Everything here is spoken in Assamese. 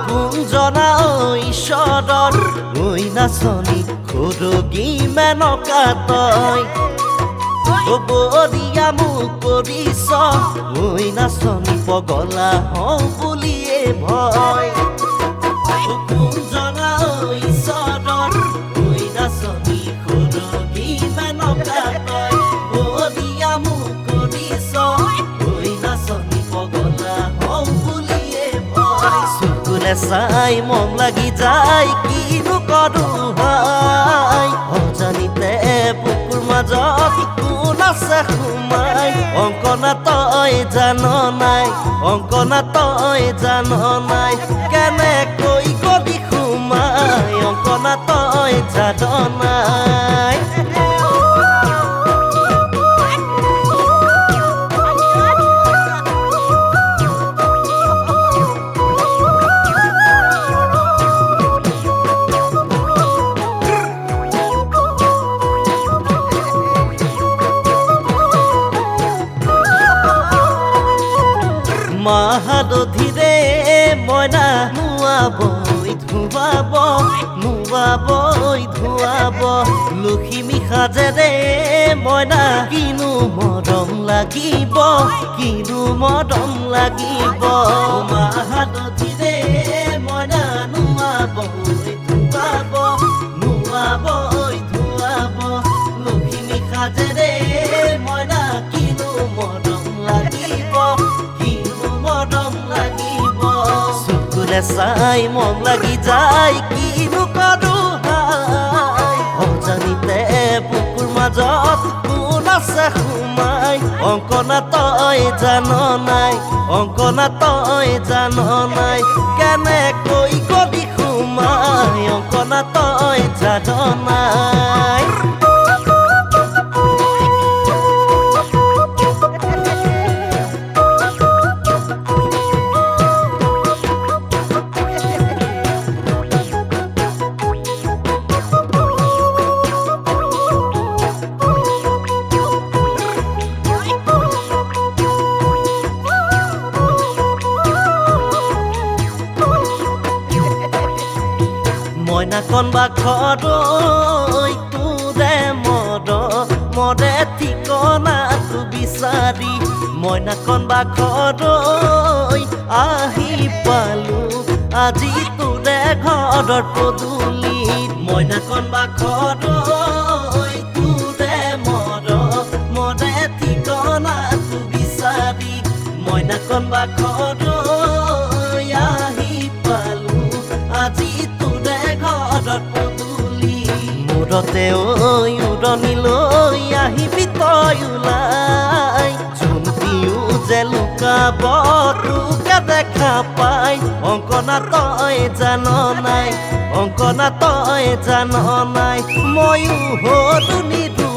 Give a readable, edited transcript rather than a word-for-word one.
কুঞ্জনা ঈশ্বৰৰ ঐ নাচনী খৰগী মেনকা তই বৰিয়া মোক কৰিছ ঐ নাচনী পগলা হওঁ বুলিয়ে ভয় কুঞ্জনা ঈশ্বৰৰ ঐ নাচনী খৰগী মেনকা তই বৰিয়া মোক কৰিছ ঐ নাচনী পগলা হওঁ বুলিয়ে ভয় চকুৰে চাই মন লাগি যায় কিনো কৰো হাই অজানিতে বুকুৰ মাজত কোন আছে সোমাই অংকনা তই জান নাই অংকনা তই জান নাই কেনেকৈ গলি সোমাই অংকনা তই জান নাই মাহাদধিৰে মইনা নুৱাবই ধুৱাব লখিমী সাজেৰে মইনা কিনো মৰম লাগিব মাহাদধিৰে মইনা নুৱাবই ধুৱাব লখিমী সাজেৰে মইনা কিনো মৰম লাগিব চকুৰে চাই মন লাগি যায় কিনো কৰো হাই অজানিতে বুকুৰ মাজত কোন আছে সোমাই অংকনা তই জান নাই অংকনা তই জান নাই কেনেকৈ গলি সোমাই অংকনা তই জান নাই মইনা কণবা খৰৈ তোৰে মৰে ঠিকনাটো বিচাৰি মইনা কণবা খৰৈ আহি পালো আজি তোৰে ঘৰৰ পদূলিত মইনা কণবা খৰৈ তোৰে মৰে ঠিকনাটো বিচাৰি মইনা কণবা খৰৈ আহি পালো আজি মূৰতে উৰণিলৈ আহিবি তই ওলাই জোনটিও যে লুকাব তোকে দেখা পাই অংকনা তই জান নাই অংকনা তই জান নাই ময়ো হলো নিৰু